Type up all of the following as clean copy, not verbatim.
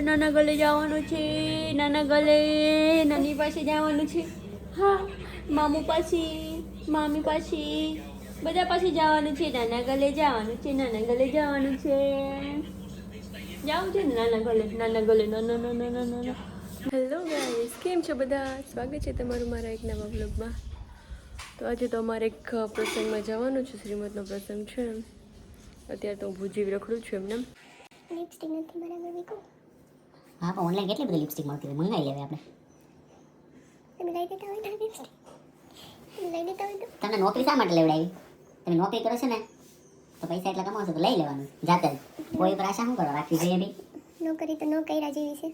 નાના ગલે જવાનું છે, નાના ગલે નાની પાસે જવાનું છે. હા, મામુ પાસે, મામી પાસે, બધા પાસે જવાનું છે. નાના ગલે જવાનું છે, નાના ગલે જવાનું છે. જાવું છે ને નાના ગલે, નાના ગલે, નાના નાના નાના. હેલો ગાઈસ, કેમ છો બધા? સ્વાગત છે તમારું મારા એક નવા વ્લોગમાં. તો આજે તો અમારે એક પ્રસંગમાં જવાનું છે, શ્રીમદનો પ્રસંગ છે. અત્યારે તો હું ભૂજી રખડું છું એમને. લિપસ્ટિક નથી બરાબર વીકો. હા પણ ઓનલાઈન કેટલી બધી લિપસ્ટિક મળતી હોય, મંગાવી લેવી આપણે. તમે લઈ દેતા હોય તો લિપસ્ટિક તમે લઈ દેતા હોય તો. તમને નોકરી શા માટે લેવડાવી? તમે નોકરી કરો છો ને તો પૈસા એટલા કમાવો છો તો લઈ લેવાનું જાતે જ. કોઈ પર આશા શું કરવા રાખવી જોઈએ બી? નોકરી તો નો કર્યા જેવી છે.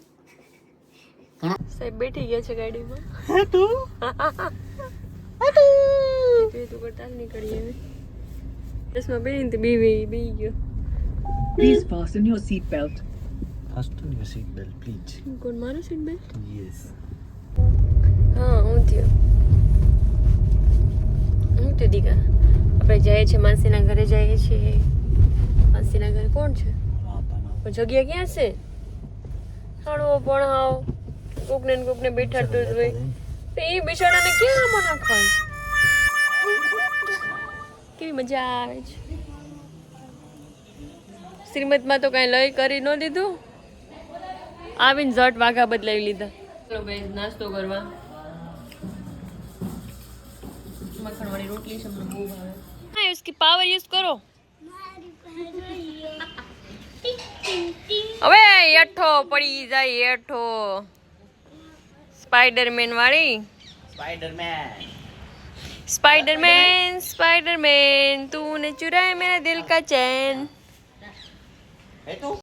ઘણા સાહેબ બેઠી ગયા છે ગાડીમાં. તું તું કરતા નીકળી હવે. ચશ્મા પહેરીને તો બી ગયો. Please fasten your seat belt. Fasten your seatbelt, please. કોણ મારો સીટ બેલ્ટ? Yes. હા, હું થયો. હું તો દીકા આપણે જઈએ છીએ માસીના ઘરે જઈએ છીએ. માસીના ઘરે કોણ છે? પણ જગ્યા ક્યાં છે? હાડવો પણ હાવ કોકને બેઠાડતું જ હોય. તો એ બિચારાને ક્યાં આમાં નાખવાનું? કેવી મજા આવે છે. શ્રીમદમાં તો કાંઈ લઈ કરી ન દીધું. આવીને ઝટ વાઘા બદલાવી લીધા. ચલો ભાઈ નાસ્તો કરવા. મખણવાળી રોટલી છે મને બહુ ભાવે. હા इसकी पावर यूज करो. હવે એઠો પડી જાય એઠો. સ્પાઈડરમેન વાળી. स्पाइडरमैन तूने चुराया मेरा दिल का चैन.